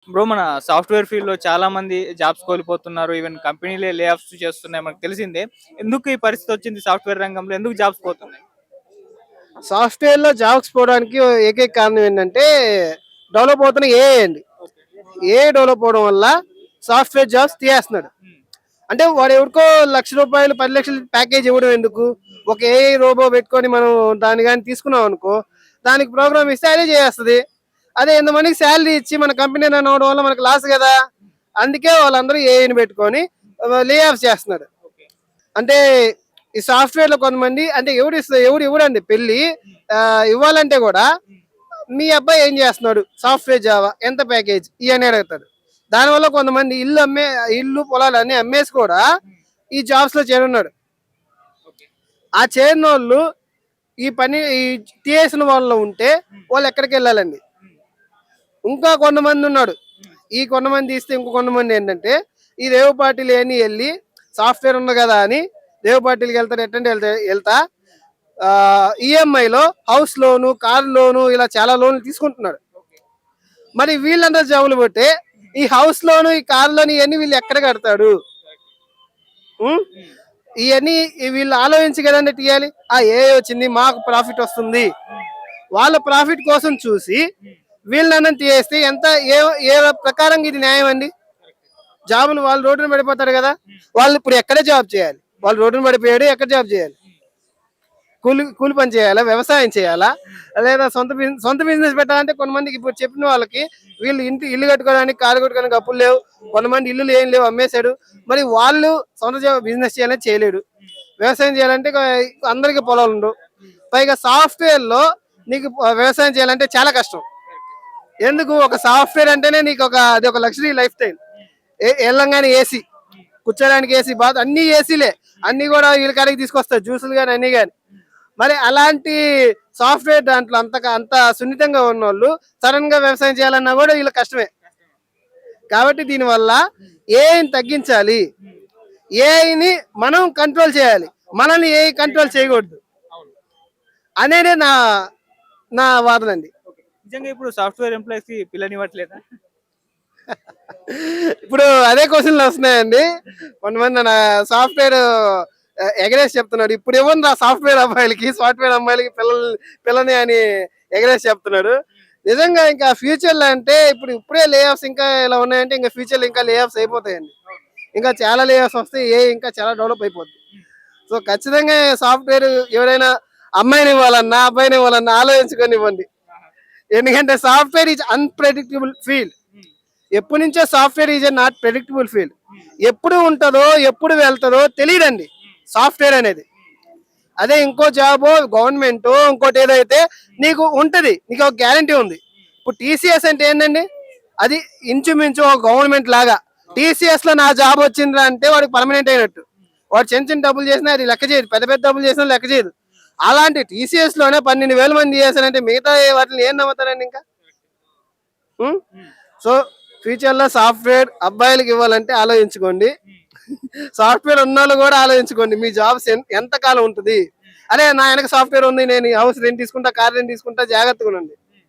Bro మన software ఫీల్డ్‌లో చాలా మంది జాబ్స్ కోల్పోతున్నారు. ఈవెన్ కంపెనీలే లే ఆఫ్స్ చేస్తున్నాయి మనకు తెలిసిందే. ఎందుకు ఈ పరిస్థితి వచ్చింది సాఫ్ట్‌వేర్ రంగంలో? ఎందుకు జాబ్స్ పోతున్నాయి? సాఫ్ట్వేర్ లో జాబ్స్ పోవడానికి ఏకైక కారణం ఏంటంటే డెవలప్ అవుతున్న ఏఐ అండి. ఓకే. ఏఐ డెవలప్ అవడం వల్ల సాఫ్ట్వేర్ జాబ్స్ తీయేస్తున్నాడు. హ్మ్. అంటే వాడు ఎవరికో ₹1,00,000 10,00,000 ప్యాకేజ్ ఇవ్వడం ఎందుకు? ఒక ఏఐ రోబో పెట్టుకొని మనం దాన్ని కానీ తీసుకున్నాం అనుకో, దానికి ప్రోగ్రామ్ ఇస్తే అదే చేస్తుంది. అదే ఎంతమందికి శాలరీ ఇచ్చి మన కంపెనీ రన్ అవడం వల్ల మనకు లాస్ కదా. అందుకే వాళ్ళందరూ ఏఐని పెట్టుకొని లే ఆఫ్ చేస్తున్నారు. ఓకే. అంటే ఈ సాఫ్ట్వేర్ లో కొంతమంది అంటే ఎవడు ఇవ్వడండి పెళ్లి హ్మ్. ఇవ్వాలంటే కూడా హ్మ్. మీ అబ్బాయి ఏం చేస్తున్నాడు, సాఫ్ట్వేర్ జావా ఎంత ప్యాకేజ్ ఇవన్నీ అడుగుతాడు. దానివల్ల కొంతమంది ఇల్లు పొలాలు అన్ని అమ్మేసి కూడా హ్మ్. ఈ జాబ్స్ లో చేరున్నాడు. ఓకే. ఆ చేరిన వాళ్ళు ఈ తీసేసిన వాళ్ళు ఉంటే హ్మ్. వాళ్ళు ఎక్కడికి వెళ్ళాలండి. హ్మ్. ఇంకా కొంతమంది ఉన్నాడు. హ్మ్. ఈ కొంతమంది తీస్తే ఇంకో కొంతమంది ఏంటంటే ఈ రేవు పార్టీలు అని వెళ్ళి సాఫ్ట్వేర్ ఉంది కదా అని రేవు పార్టీలకు వెళ్తారు. ఎట్టంటే వెళ్తా ఈఎంఐలో హౌస్ లోను, కార్ లోను ఇలా చాలా లోన్లు తీసుకుంటున్నాడు. ఓకే. మరి వీళ్ళందరూ జబ్బులు పట్టే హ్మ్. ఈ హౌస్ లోను, ఈ కార్ లోను ఇవన్నీ వీళ్ళు ఎక్కడ కడతాడు? కరెక్ట్. ఉం? హ్మ్. ఇవన్నీ వీళ్ళు ఆలోచించి కదండి తీయాలి. ఏ వచ్చింది మాకు ప్రాఫిట్ వస్తుంది, హ్మ్. వాళ్ళ ప్రాఫిట్ కోసం చూసి హ్మ్. వీళ్ళని తీయేస్తే ఎంత ఏ ఏ ప్రకారంగా ఇది న్యాయం అండి? కరెక్టే. జాబులు వాళ్ళు రోడ్డున పడిపోతారు కదా. హ్మ్. వాళ్ళు ఇప్పుడు ఎక్కడే జాబ్ చేయాలి? వాళ్ళు రోడ్డున పడిపోయాడు, ఎక్కడ జాబ్ చేయాలి? హ్మ్. కూలి కూలి పని చేయాలా, వ్యవసాయం చేయాలా, హ్మ్. లేదా సొంత బిజినెస్ పెట్టాలంటే కొంతమందికి ఇప్పుడు చెప్పిన వాళ్ళకి హ్మ్. వీళ్ళు ఇల్లు కట్టుకోవడానికి, కారు కట్టుకోవడానికి అప్పులు లేవు. హ్మ్. కొంతమంది ఇల్లులు ఏం లేవు, అమ్మేశాడు. హ్మ్. మరి వాళ్ళు సొంత బిజినెస్ చేయాలని చేయలేడు. హ్మ్. వ్యవసాయం చేయాలంటే అందరికి పొలాలు ఉండవు. హ్మ్. పైగా సాఫ్ట్వేర్ లో నీకు వ్యవసాయం చేయాలంటే చాలా కష్టం. కరెక్టే. ఎందుకు? ఒక సాఫ్ట్వేర్ అంటేనే నీకు అది ఒక లగ్జరీ లైఫ్ స్టైల్. హ్మ్. వెళ్ళంగానే ఏసీ, హ్మ్. కూర్చోడానికి ఏసీ, బాత్ అన్ని ఏసీలే. హ్మ్. అన్ని కూడా వీళ్ళ కాడికి తీసుకొస్తారు, జ్యూసులు కానీ అన్ని కానీ. హ్మ్. మరి అలాంటి సాఫ్ట్వేర్ దాంట్లో అంత సున్నితంగా ఉన్నోళ్ళు సడన్ గా వ్యవసాయం చేయాలన్నా కూడా వీళ్ళ కష్టమే. కష్టమే. కాబట్టి దీనివల్ల హ్మ్. ఏఐని తగ్గించాలి, హ్మ్. ఏఐని మనం కంట్రోల్ చేయాలి, మనల్ని ఏఐ కంట్రోల్ చేయకూడదు అవును. అనేది నా నా వాదన అండి. ఓకే. నిజంగా ఇప్పుడు సాఫ్ట్‌వేర్ ఎంప్లాయీస్‌కి పిల్లనివ్వట్లేదా? ఇప్పుడు అదే క్వశ్చన్లు వస్తున్నాయండి. హ్మ్. కొంతమంది నా సాఫ్ట్వేర్ ఎగరేసి చెప్తున్నాడు. ఇప్పుడు ఇవ్వండి ఆ సాఫ్ట్వేర్ అమ్మాయిలకి పిల్లని అని ఎగరేసి చెప్తున్నాడు. హ్మ్. నిజంగా ఇంకా ఫ్యూచర్ లో అంటే ఇప్పుడే లే ఆఫ్స్ ఇంకా ఇలా ఉన్నాయంటే ఇంకా ఫ్యూచర్ లో ఇంకా లే ఆఫ్స్ అయిపోతాయండి. అవును. ఇంకా చాలా లే ఆఫ్స్ వస్తే ఇంకా చాలా డెవలప్ అయిపోద్ది. హ్మ్. సో ఖచ్చితంగా సాఫ్ట్వేర్ ఎవరైనా అమ్మాయిని ఇవ్వాలన్నా అబ్బాయిని ఇవ్వాలన్నా ఆలోచించుకొని ఇవ్వండి. ఆహా! ఎందుకంటే సాఫ్ట్వేర్ ఈజ్ అన్ప్రెడిక్టబుల్ ఫీల్డ్. హ్మ్. ఎప్పటి నుంచో software is not predictable field. హ్మ్. ఎప్పుడు ఉంటుందో ఎప్పుడు వెళ్తుందో తెలియదండి హ్మ్. సాఫ్ట్వేర్ అనేది. హ్మ్. అదే ఇంకో జాబో గవర్నమెంట్ ఇంకోటి ఏదైతే హ్మ్. నీకు ఉంటది, నీకు ఒక గ్యారంటీ ఉంది. హ్మ్. ఇప్పుడు టీసీఎస్ అంటే ఏంటండి? అది ఇంచుమించు ఒక గవర్నమెంట్ లాగా. అవును. టీసీఎస్ లో నా జాబ్ వచ్చిందిరా అంటే వాడికి పర్మనెంట్ అయినట్టు. హ్మ్. వాడు చిన్న చిన్న డబ్బులు చేసినా అది లెక్క చేయదు, పెద్ద పెద్ద డబ్బులు చేసినా లెక్క చేయదు. హ్మ్. అలాంటి టీసీఎస్ లోనే 12,000 మంది చేశారంటే మిగతా వాటిని ఏం నమ్ముతారండి ఇంకా? కరెక్టే. ఉం? హ్మ్. సో ఫ్యూచర్ లో సాఫ్ట్వేర్ అబ్బాయిలకి ఇవ్వాలంటే ఆలోచించుకోండి. హ్మ్. సాఫ్ట్వేర్ ఉన్న వాళ్ళు కూడా ఆలోచించుకోండి, మీ జాబ్స్ ఎంత కాలం ఉంటుంది. హ్మ్. అరే నా వెనక సాఫ్ట్వేర్ ఉంది, నేను హౌస్ రెంట్ తీసుకుంటా, కార్ రెంట్ తీసుకుంటా, జాగ్రత్తగా ఉండండి హ్మ్.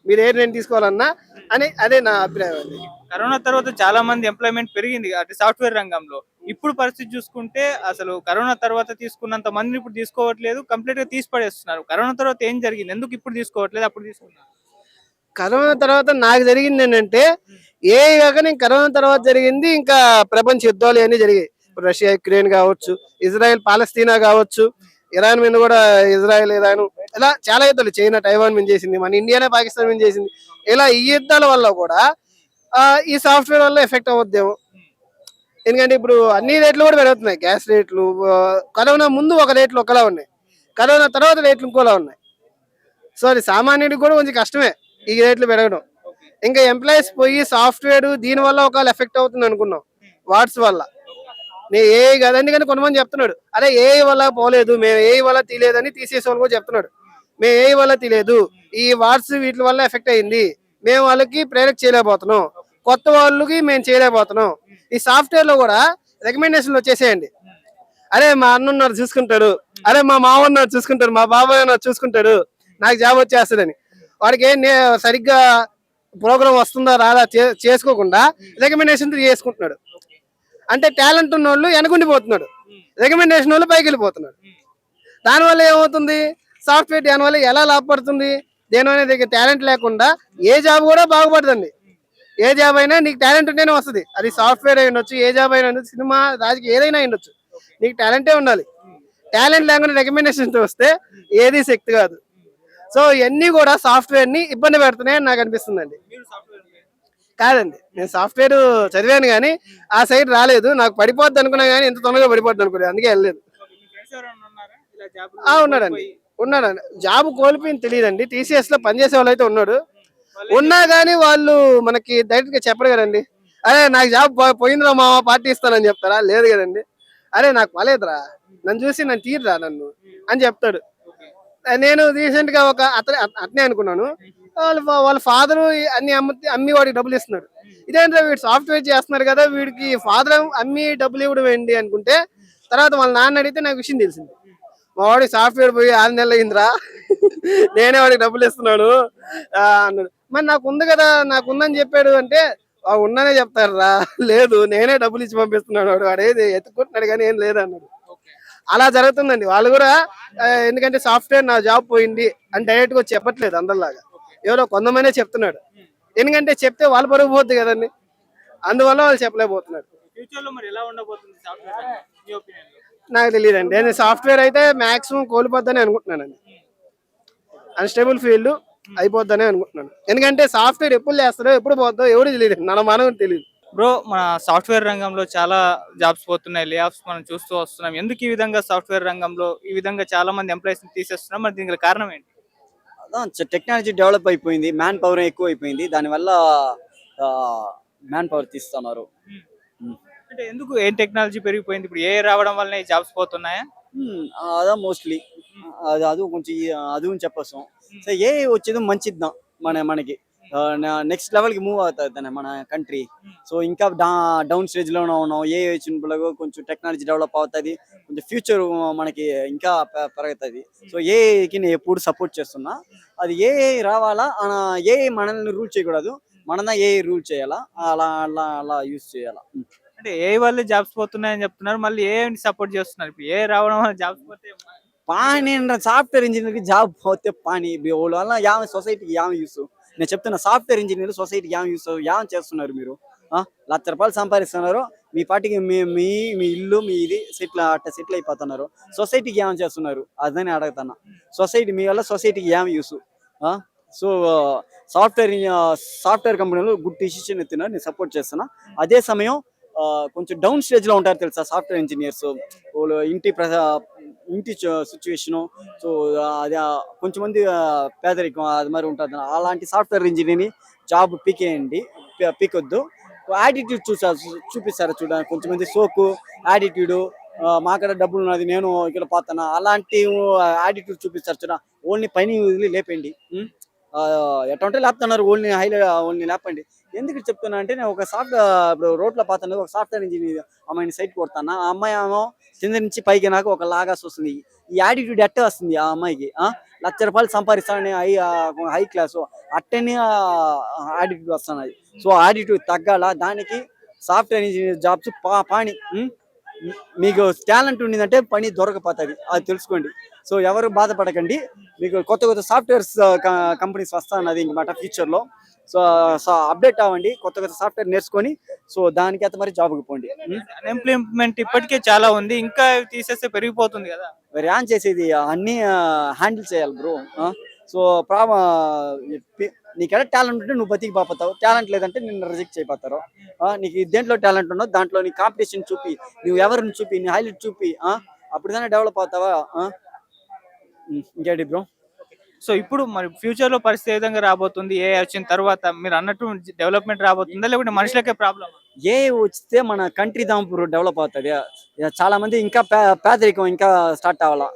మీరు ఏ రెంట్ తీసుకోవాలన్నా హ్మ్. అని. అదే నా అభిప్రాయం అండి. కరోనా తర్వాత చాలా మంది ఎంప్లాయ్‌మెంట్ పెరిగింది అంటే సాఫ్ట్‌వేర్ రంగంలో. ఇప్పుడు పరిస్థితి చూసుకుంటే అసలు కరోనా తర్వాత తీసుకున్నంత మందిని ఇప్పుడు తీసుకోవట్లేదు. కంప్లీట్‌గా తీసి పడేస్తున్నారు. కరోనా తర్వాత ఏం జరిగింది? ఎందుకు ఇప్పుడు తీసుకోవట్లేదు? అప్పుడు తీసుకున్నారు? కరోనా తర్వాత నాకు జరిగింది ఏంటంటే హ్మ్. ఏ కాక నేను కరోనా తర్వాత జరిగింది ఇంకా ప్రపంచ యుద్ధాలు అన్నీ జరిగాయి. హ్మ్. ఇప్పుడు రష్యా యుక్రెయిన్ కావచ్చు, ఇజ్రాయెల్ పాలస్తీనా కావచ్చు, హ్మ్. ఇరాన్ మీద కూడా ఇరాన్ ఇలా చాలా యుద్ధాలు, చైనా తైవాన్ మీద చేసింది, మన ఇండియానే పాకిస్తాన్ మీద చేసింది. ఓకే. ఇలా ఈ యుద్ధాల వల్ల కూడా హ్మ్. ఈ సాఫ్ట్వేర్ వల్ల ఎఫెక్ట్ అవుద్దేమో. హ్మ్. ఎందుకంటే ఇప్పుడు అన్ని రేట్లు కూడా పెరుగుతున్నాయి, గ్యాస్ రేట్లు. కరోనా ముందు ఒక రేట్లు ఒకలా ఉన్నాయి, హ్మ్. కరోనా తర్వాత రేట్లు ఇంకోలా ఉన్నాయి. సో అది సామాన్యుడికి కూడా కొంచెం కష్టమే ఈ హ్మ్. రేట్లు పెరగడం. ఓకే. ఇంకా ఎంప్లాయీస్ పోయి సాఫ్ట్వేర్ దీని వల్ల ఒకవేళ ఎఫెక్ట్ అవుతుంది అనుకున్నాం, హ్మ్. వాట్స్ వల్ల. ఓకే. నేను ఏఐ కదా, ఎందుకని కొంతమంది చెప్తున్నాడు అరే ఏఐ వల్ల పోలేదు, మేము ఏఐ వల్ల తీయలేదని తీసేసే వాళ్ళు కూడా చెప్తున్నాడు. హ్మ్. మేము ఏఐ వల్ల తీయలేదు, హ్మ్. ఈ వాట్స్ వీటి వల్ల ఎఫెక్ట్ అయింది, హ్మ్. మేము వాళ్ళకి ప్రేరక్ చేయలేకపోతున్నాం, ఓకే. కొత్త వాళ్ళకి మేము చేయలేకపోతున్నాం. హ్మ్. ఈ సాఫ్ట్వేర్ లో కూడా రికమెండేషన్లు వచ్చేసేయండి. హ్మ్. అరే మా అన్న ఉన్నారు చూసుకుంటాడు, హ్మ్. అరే మా మామ ఉన్నారు చూసుకుంటాడు, మా బాబాయ్ ఉన్నారు చూసుకుంటాడు, హ్మ్. నాకు జాబ్ వచ్చేస్తుందని. హ్మ్. వాడికి సరిగ్గా ప్రోగ్రామ్ వస్తుందా రాదా చేసుకోకుండా రికమెండేషన్ చేసుకుంటున్నాడు. అంటే టాలెంట్ ఉన్న వాళ్ళు వెనకుండిపోతున్నాడు, రికమెండేషన్ వాళ్ళు పైకి వెళ్ళిపోతున్నాడు. దానివల్ల ఏమవుతుంది, సాఫ్ట్వేర్ దానివల్ల ఎలా లాభపడుతుంది, దేనివల్ల టాలెంట్ లేకుండా ఏ జాబ్ కూడా బాగుపడుతుంది. ఏ జాబ్ అయినా నీకు టాలెంట్ ఉంటేనే వస్తుంది. అది సాఫ్ట్వేర్ అయి ఉండొచ్చు, ఏ జాబ్ అయినా ఉండొచ్చు, సినిమా, రాజకీయ ఏదైనా ఉండొచ్చు, నీకు టాలెంటే ఉండాలి. టాలెంట్ లేకుండా రికమెండేషన్ వస్తే ఏది శక్తి కాదు. సో ఇవన్నీ కూడా సాఫ్ట్వేర్ ని ఇబ్బంది పెడుతున్నాయని నాకు అనిపిస్తుందండి. కాదండి, నేను సాఫ్ట్వేర్ చదివాను కానీ ఆ సైడ్ రాలేదు. నాకు పడిపోద్ది అనుకున్నా కానీ ఎంత తొందరగా పడిపోద్ది అనుకోలేదు, అందుకే వెళ్ళలేదు. ఉన్నాడండి. జాబ్ కోల్పోయింది తెలియదండి. టీసీఎస్ లో పనిచేసే వాళ్ళు అయితే ఉన్నాడు. ఉన్నా కానీ వాళ్ళు మనకి డైరెక్ట్ గా చెప్పరు కదండి. అరే నాకు జాబ్ పోయిందిరా మా పార్టీ ఇస్తానని చెప్తారా? లేదు కదండి. అరే నాకు పోలేదురా, నన్ను చూసి నన్ను తీరురా నన్ను అని చెప్తాడు. నేను రీసెంట్ గా ఒక అతనే అనుకున్నాను, వాళ్ళ ఫాదర్ అన్ని అమ్మి వాడికి డబ్బులు ఇస్తున్నాడు. ఇదేంటో వీడు సాఫ్ట్వేర్ చేస్తున్నారు కదా, వీడికి ఫాదర్ అమ్మి డబ్బులు ఇవ్వడం ఏంటి అనుకుంటే, తర్వాత వాళ్ళ నాన్న అడిగితే నాకు విషయం తెలిసింది. మా వాడికి సాఫ్ట్వేర్ పోయి 6 నెలలు అయిందిరా, నేనే వాడికి డబ్బులు ఇస్తున్నాడు అన్నాడు. మరి నాకు ఉంది కదా, నాకు ఉందని చెప్పాడు అంటే, ఉన్నానే చెప్తారు రా, లేదు నేనే డబ్బులు ఇచ్చి పంపిస్తున్నాడు, వాడు ఏది ఎత్తుకుంటున్నాడు కానీ ఏం లేదు అన్నాడు. అలా జరుగుతుందండి. వాళ్ళు కూడా ఎందుకంటే సాఫ్ట్వేర్ నా జాబ్ పోయింది అని డైరెక్ట్ గా చెప్పట్లేదు అందరిలాగా, ఎవరో కొంతమందే చెప్తున్నాడు. ఎందుకంటే చెప్తే వాళ్ళ పరుగు పోద్ది కదండి, అందువల్ల వాళ్ళు చెప్పలేకపోతున్నారు. నాకు తెలియదండి. నేను సాఫ్ట్వేర్ అయితే మాక్సిమం కోల్పోద్దని అనుకుంటున్నానండి. అన్స్టేబుల్ ఫీల్డ్ అయిపోద్దని అనుకుంటున్నాను. ఎందుకంటే సాఫ్ట్వేర్ ఎప్పుడు చేస్తారో ఎప్పుడు పోద్దో ఎవరు తెలియదు, మనం తెలియదు. బ్రో, మన సాఫ్ట్వేర్ రంగంలో చాలా జాబ్స్ పోతున్నాయి, లే ఆఫ్స్ మనం చూస్తూ వస్తున్నాం. ఎందుకు ఈ విధంగా సాఫ్ట్వేర్ రంగంలో ఈ విధంగా చాలా మంది ఎంప్లాయీస్ తీసేస్తున్నాం, మరి దీనికి కారణం ఏంటి? టెక్నాలజీ డెవలప్ అయిపోయింది, మ్యాన్ పవర్ ఎక్కువ అయిపోయింది, దానివల్ల మ్యాన్ పవర్ తీస్తున్నారు. అంటే ఎందుకు, ఏం టెక్నాలజీ పెరిగిపోయింది, ఇప్పుడు ఏ రావడం వల్ల ఈ జాబ్స్ పోతున్నాయా? అదా మోస్ట్లీ అది కొంచెం అది చెప్పొస్తాం. సో ఏ వచ్చేది మంచిది మనకి నెక్స్ట్ లెవెల్ కి మూవ్ అవుతుంది మన కంట్రీ. సో ఇంకా డౌన్ స్టేజ్ లోనే ఉన్నాం. ఏ వచ్చినప్పుడు కొంచెం టెక్నాలజీ డెవలప్ అవుతుంది, కొంచెం ఫ్యూచర్ మనకి ఇంకా పెరుగుతుంది. సో ఏకి నేను ఎప్పుడు సపోర్ట్ చేస్తున్నా. అది ఏ రావాలా, ఏ మనల్ని రూల్ చేయకూడదు, మనదా ఏ రూల్ చేయాలా, అలా అలా అలా యూజ్ చేయాలా. అంటే ఏ వాళ్ళే జాబ్స్ పోతున్నాయని చెప్తున్నారు, మళ్ళీ ఏ సపోర్ట్ చేస్తున్నారు? ఇప్పుడు ఏ రావడం వల్ల జాబ్స్ పోతే పానీ సాఫ్ట్వేర్ ఇంజనీర్ కి జాబ్ పోతే పానీ వల్ల యావ సొసైటీకి యావ యూస్. నేను చెప్తున్నా, సాఫ్ట్వేర్ ఇంజనీర్ సొసైటీకి యావ యూస్, యావ చేస్తున్నారు మీరు. ₹1,00,000 సంపాదిస్తున్నారు, మీ పార్టీకి మీ ఇల్లు మీ ఇది సెటిల్ అయిపోతున్నారు. సొసైటీకి ఏం చేస్తున్నారు అదని అడుగుతున్నా. సొసైటీ మీ వల్ల సొసైటీకి ఏం యూస్? సో సాఫ్ట్వేర్ కంపెనీలు గుడ్ డిసిషన్ ఎత్తున్నారు, నేను సపోర్ట్ చేస్తున్నా. అదే సమయం కొంచెం డౌన్ స్టేజ్ లో ఉంటారు తెలుసా సాఫ్ట్వేర్ ఇంజనీర్స్, వాళ్ళు ఇంటి సిచ్యువేషను. సో అది కొంచెం మంది పేదరికం అది మరి ఉంటుంది. అలాంటి సాఫ్ట్వేర్ ఇంజనీర్ని జాబ్ పీకొద్దు. యాటిట్యూడ్ చూపిస్తారు చూడండి, కొంచెం మంది సోకు యాటిట్యూడ్, మాకడ డబ్బులు ఉన్నది నేను ఇక్కడ పోతాను, అలాంటి యాటిట్యూడ్ చూపిస్తారు చూడ. ఓన్లీ పని వదిలి లేపండి, ఎటువంటి లేపుతున్నారు, ఓన్లీ లేపండి. ఎందుకు చెప్తున్నా అంటే, నేను ఒక ఇప్పుడు రోడ్లో పోతాను, ఒక సాఫ్ట్వేర్ ఇంజనీర్ అమ్మాయిని సైట్ కొడతాను. ఆ అమ్మాయి ఏమో కింద నుంచి పైకి నాకు ఒక లాగాస్ వస్తుంది. ఈ యాటిట్యూడ్ ఎట్టే వస్తుంది ఆ అమ్మాయికి? ₹1,00,000 సంపాదిస్తానని హై క్లాసు అట్టని యాటిట్యూడ్ వస్తున్నాయి. సో యాటిట్యూడ్ తగ్గాల, దానికి సాఫ్ట్వేర్ ఇంజనీర్ జాబ్స్ పాని. మీకు టాలెంట్ ఉండిందంటే పని దొరకపోతుంది, అది తెలుసుకోండి. సో ఎవరు బాధపడకండి, మీకు కొత్త సాఫ్ట్వేర్స్ కంపెనీస్ వస్తానది ఇంకమాట ఫ్యూచర్లో. సో అప్డేట్ అవ్వండి, కొత్త సాఫ్ట్వేర్ నేర్చుకొని సో దానికి అయితే మరి జాబ్కి పోండి. అన్ఎంప్లాయ్మెంట్ ఇప్పటికే చాలా ఉంది, ఇంకా తీసేస్తే పెరిగిపోతుంది కదా. మరి ఏం చేసేది, అన్ని హ్యాండిల్ చేయాలి బ్రో. సో నీకెలా టాలెంట్ ఉంటే నువ్వు బతికి పాపోతావు, టాలెంట్ లేదంటే నిన్ను రిజెక్ట్ చేయపోతారు. నీకు దేంట్లో టాలెంట్ ఉన్నో దాంట్లో నీ కాంపిటీషన్ చూపి, నువ్వు ఎవరిని చూపి, నీ హైలైట్ చూపి, అప్పుడు దాన్ని డెవలప్ అవుతావా. ఇంకేంటి బ్రో? సో ఇప్పుడు మరి ఫ్యూచర్ లో పరిస్థితి ఏ విధంగా రాబోతుంది, ఏ వచ్చిన తర్వాత మీరు అన్నట్టు డెవలప్మెంట్ రాబోతుందా, లేకుంటే మనుషులకే ప్రాబ్లం? ఏ వస్తే మన కంట్రీ దాంపు డెవలప్ అవుతుంది. చాలా మంది ఇంకా పేదరికం ఇంకా స్టార్ట్ అవ్వాలా,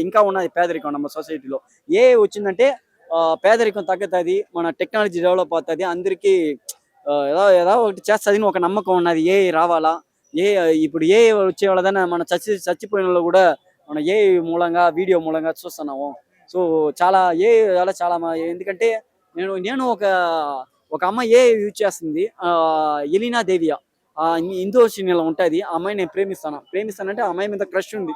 ఇంకా ఉన్నది పేదరికం మన సొసైటీలో. ఏ వచ్చిందంటే పేదరికం తగ్గుతుంది, మన టెక్నాలజీ డెవలప్ అవుతుంది, అందరికీ ఏదో ఒకటి చేస్తుంది ఒక నమ్మకం ఉన్నది. ఏ రావాలా, ఇప్పుడు ఏ వచ్చే వాళ్ళదన్నా మన చచ్చిపోయిన వాళ్ళు కూడా మనం ఏ మూలంగా వీడియో మూలంగా చూస్తున్నాము. సో చాలా ఎందుకంటే నేను ఒక అమ్మాయి ఏ యూజ్ చేస్తుంది, ఎలీనా దేవియా, హిందూ సినిమాలో ఉంటుంది. ఆ అమ్మాయి నేను ప్రేమిస్తానంటే ఆ అమ్మాయి మీద క్రష్ ఉంది.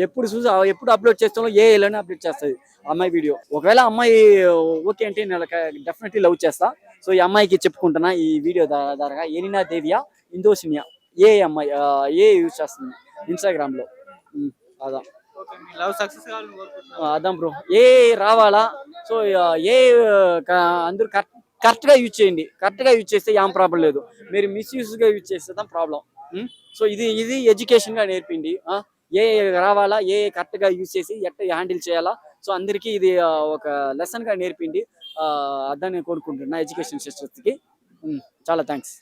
ఎప్పుడు చూసి ఎప్పుడు అప్లోడ్ చేస్తానో ఏలోనే అప్లోడ్ చేస్తుంది ఆ అమ్మాయి వీడియో. ఒకవేళ అమ్మాయి ఓకే అంటే నేను డెఫినెట్లీ లవ్ చేస్తా. సో ఈ అమ్మాయికి చెప్పుకుంటున్నా ఈ వీడియో ద్వారా, ఎలీనా దేవియా ఇండోసినియా అమ్మాయి యూజ్ చేస్తుంది ఇన్స్టాగ్రామ్ లో. అదా ఓకే, మీ లవ్ సక్సెస్ కావాలని కోరుకుంటున్నాను. అదాం బ్రో, రావాలా. సో అందరూ కరెక్ట్ గా యూజ్ చేయండి. కరెక్ట్ గా యూజ్ చేస్తే ఏం ప్రాబ్లం లేదు. మీరు మిస్యూజ్ గా యూజ్ చేస్తే ప్రాబ్లం. సో ఇది ఎడ్యుకేషన్ గా నేర్పిండి. రావాలా, కరెక్ట్ గా యూజ్ చేసి ఎట్లా హ్యాండిల్ చేయాలా. సో అందరికీ ఇది ఒక లెసన్ గా నేర్పిండి. అదని కోరుకుంటున్నా ఎడ్యుకేషన్ సిస్టమ్స్ కి. చాలా థ్యాంక్స్.